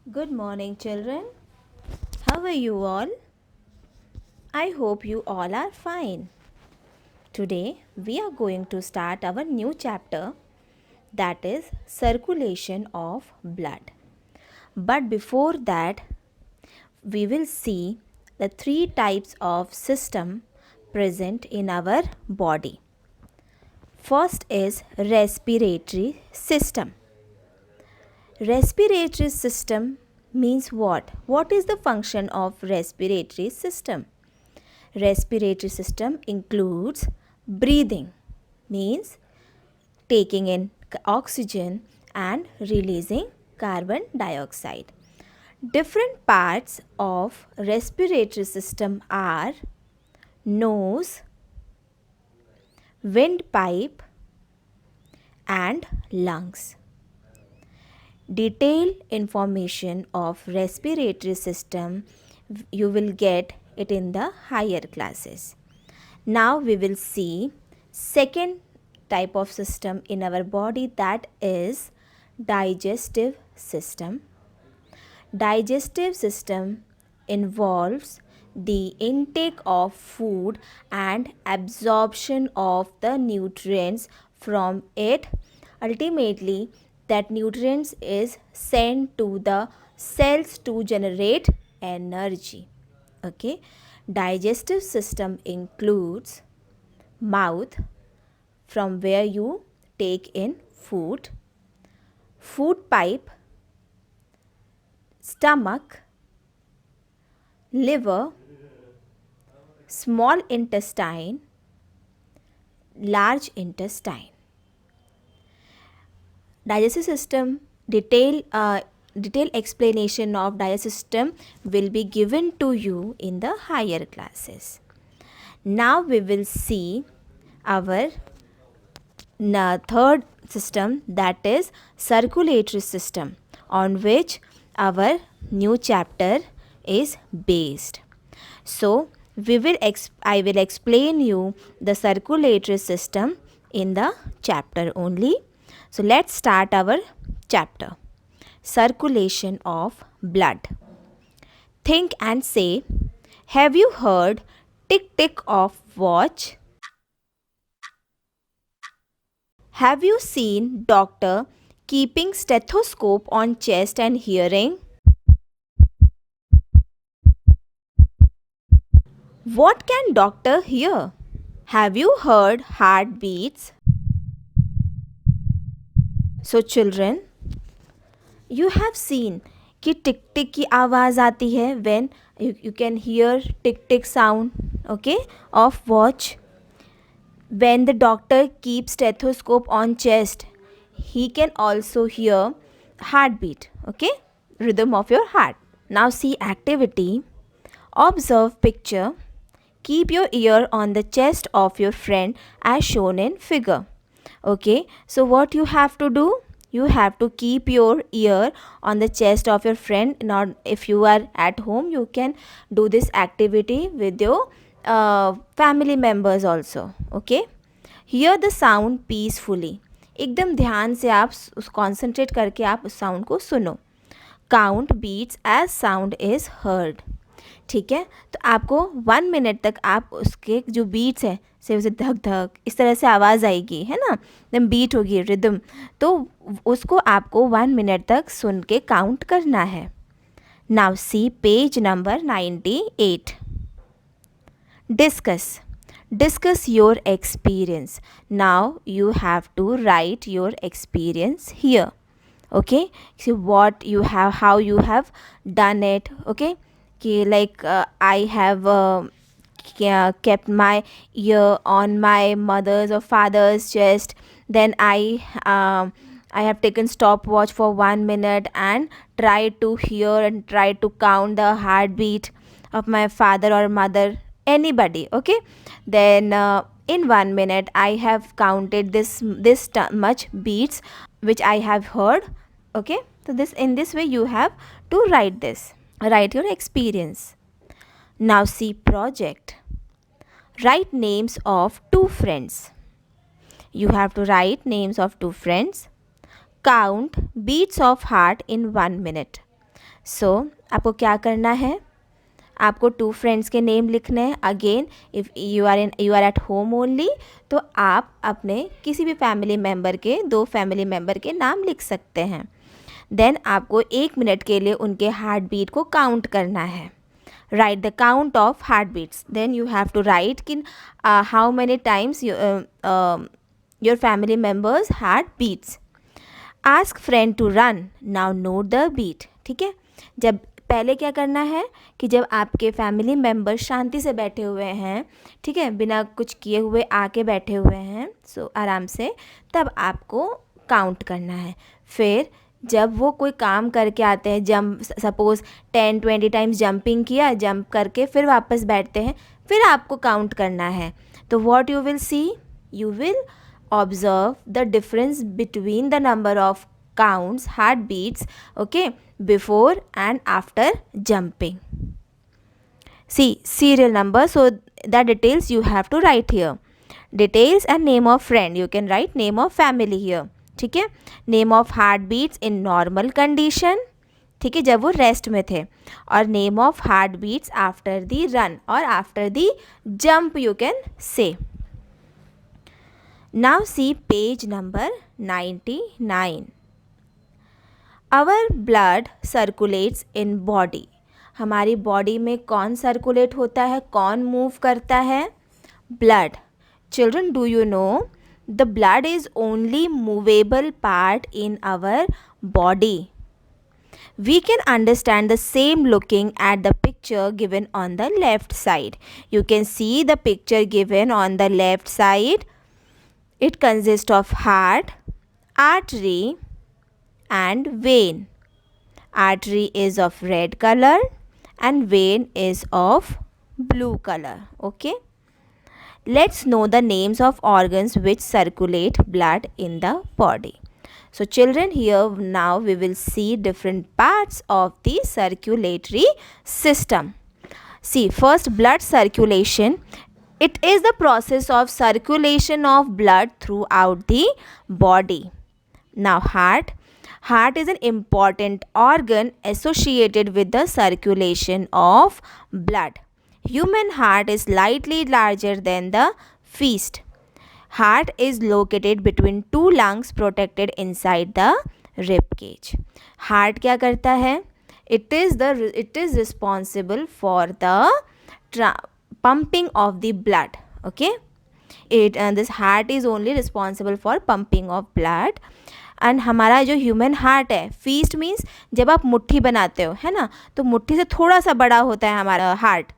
Good morning, children. How are you all? I hope you all are fine. Today, we are going to start our new chapter, that is circulation of blood. But before that, we will see the three types of system present in our body. First is respiratory system. Respiratory system means what? What is the function of respiratory system? Respiratory system includes breathing, means taking in oxygen and releasing carbon dioxide. Different parts of respiratory system are nose, windpipe and lungs. Detailed information of respiratory system you will get it in the higher classes. Now we will see second type of system in our body, that is digestive system. Digestive system involves the intake of food and absorption of the nutrients from it. Ultimately, that nutrients is sent to the cells to generate energy. Okay, digestive system includes mouth, from where you take in food, food pipe, stomach, liver, small intestine, large intestine. Digestive system detailed explanation of digestive system will be given to you in the higher classes. Now we will see our third system, that is circulatory system, on which our new chapter is based. So I will explain you the circulatory system in the chapter only. So let's start our chapter. Circulation of blood. Think and say, have you heard tick tick of watch? Have you seen doctor keeping stethoscope on chest and hearing? What can doctor hear? Have you heard heartbeats? So children, you have seen कि टिक टिक की आवाज़ आती है when you can hear tick tick sound, okay, of watch. When the doctor keeps stethoscope on chest, he can also hear heartbeat, okay, rhythm of your heart. Now see activity. Observe picture. Keep your ear on the chest of your friend as shown in figure. Okay, so what you have to do? You have to keep your ear on the chest of your friend. Not if you are at home, you can do this activity with your family members also. Okay, hear the sound peacefully. एकदम ध्यान से आप उस concentrate करके आप उस sound को सुनो. Count beats as sound is heard. ठीक है, तो आपको 1 मिनट तक आप उसके जो बीट्स हैं से उसे धक धक इस तरह से आवाज़ आएगी, है ना, एकदम बीट होगी रिदम, तो उसको आपको 1 मिनट तक सुन के काउंट करना है. Now see page number 98. Discuss your experience. Now you have to write your experience here. Okay, so what you have, how you have done it. Okay, like I have kept my ear on my mother's or father's chest, then I have taken stopwatch for 1 minute and tried to hear and tried to count the heartbeat of my father or mother, anybody. Okay, then in 1 minute I have counted this much beats which I have heard. Okay, so this in this way you have to write your experience. Now see project. Write names of two friends. You have to write names of two friends. Count beats of heart in 1 minute. सो आपको क्या करना है, आपको 2 friends के name लिखने हैं. Again if you are at home only, तो आप अपने किसी भी फैमिली मेम्बर के 2 फैमिली मेम्बर के नाम लिख सकते हैं. देन आपको 1 मिनट के लिए उनके हार्ट बीट को काउंट करना है. Write the count of heart beats. Then you have to write कि how many times your family members heart beats. Ask friend to run. Now note the beat. ठीक है, जब पहले क्या करना है कि जब आपके फैमिली मेम्बर शांति से बैठे हुए हैं, ठीक है, बिना कुछ किए हुए आके बैठे हुए हैं, सो आराम से, तब आपको काउंट करना है. फिर जब वो कोई काम करके आते हैं, जंप, सपोज़ 10-20 टाइम्स जंपिंग किया, जंप करके फिर वापस बैठते हैं, फिर आपको काउंट करना है. तो what you will see, you will observe the difference between the number of counts, heartbeats, okay, before and after jumping. See serial number, so the details you have to write here. Details and name of friend, you can write name of family here. ठीक है, name of heartbeats in normal condition, ठीक है, जब वो rest में थे, और name of heart beats after the run और after the jump, you can say. Now see page number 99. Our blood circulates in body. हमारी बॉडी में कौन सर्कुलेट होता है, कौन मूव करता है? Blood. Children, do you know the blood is only movable part in our body. We can understand the same looking at the picture given on the left side. You can see the picture given on the left side. It consists of heart, artery and vein. Artery is of red color and vein is of blue color. Okay. Let's know the names of organs which circulate blood in the body. So children, here now we will see different parts of the circulatory system. See, first, blood circulation. It is the process of circulation of blood throughout the body. Now heart. Heart is an important organ associated with the circulation of blood. Human heart is slightly larger than the fist. Heart is located between 2 lungs protected inside the rib cage. Heart क्या करता है? It is responsible for the pumping of the blood. Okay, this heart is only responsible for pumping of blood. And हमारा जो human heart है, feast means जब आप मुट्ठी बनाते हो, है ना, तो मुट्ठी से थोड़ा सा बड़ा होता है हमारा heart.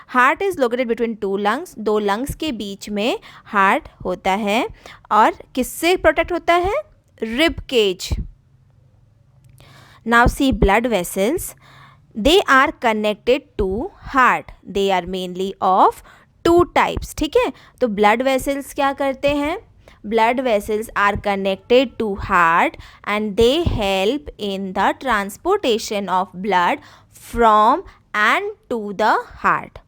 Heart is located between 2 lungs. 2 lungs के बीच में हार्ट होता है. और किससे प्रोटेक्ट होता है? Rib cage. Now see blood vessels. They are connected to heart. They are mainly of 2 types. ठीक है, तो blood vessels क्या करते हैं? Blood vessels are connected to heart and they help in the transportation of blood from and to the heart.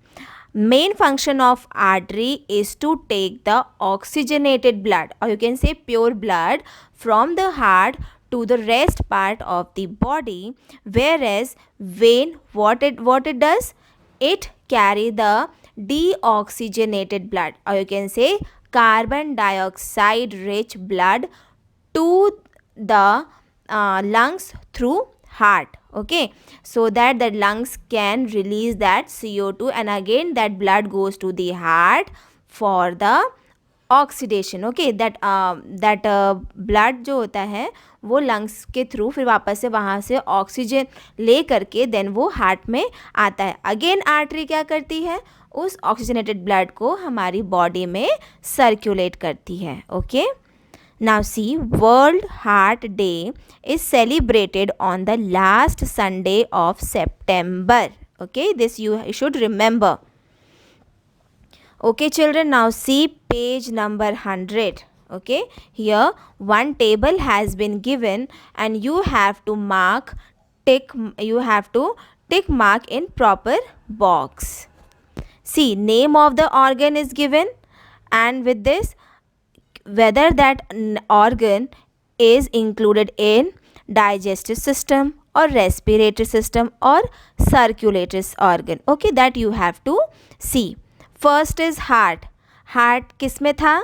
Main function of artery is to take the oxygenated blood, or you can say pure blood, from the heart to the rest part of the body, whereas vein, what it does, it carry the deoxygenated blood, or you can say carbon dioxide rich blood to the lungs through heart. Okay, so that the lungs can release that CO2 and again that blood goes to the heart for the oxidation. Okay, that blood जो होता है वो lungs के through फिर वापस से वहाँ से ऑक्सीजन ले करके देन वो हार्ट में आता है. अगेन आर्टरी क्या करती है? उस ऑक्सीजनेटेड ब्लड को हमारी बॉडी में सर्कुलेट करती है. Okay, now see, world heart day is celebrated on the last Sunday off September. Okay, this you should remember. Okay children, now see page number 100. Okay, here one table has been given and you have to tick mark in proper box. See, name of the organ is given and with this whether that organ is included in digestive system or respiratory system or circulatory organ. Okay, that you have to see. First is heart. Heart किसमें था?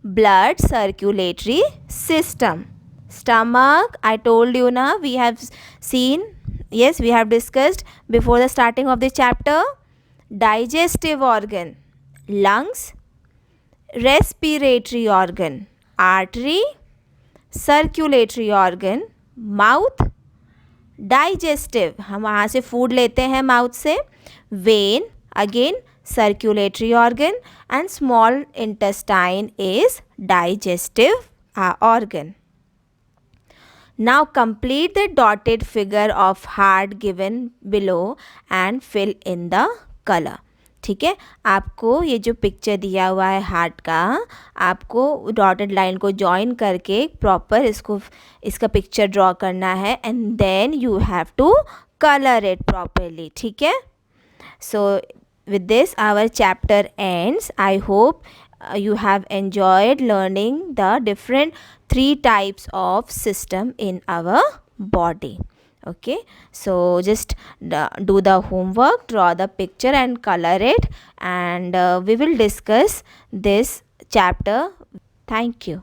Blood circulatory system. Stomach, I told you na, we have seen, yes, we have discussed before the starting of the chapter. Digestive organ. Lungs, respiratory organ, artery, circulatory organ, mouth, digestive, हम वहाँ से food लेते हैं mouth से, vein, again circulatory organ, and small intestine is digestive organ. Now complete the dotted figure of heart given below and fill in the color. ठीक है, आपको ये जो पिक्चर दिया हुआ है हार्ट का, आपको डॉटेड लाइन को जॉइन करके प्रॉपर इसका पिक्चर ड्रॉ करना है and then you have to colour it properly. ठीक है, सो with this our chapter ends. I hope you have enjoyed learning the different 3 types of system in our body. Okay, so just do the homework, draw the picture and color it, and we will discuss this chapter. Thank you.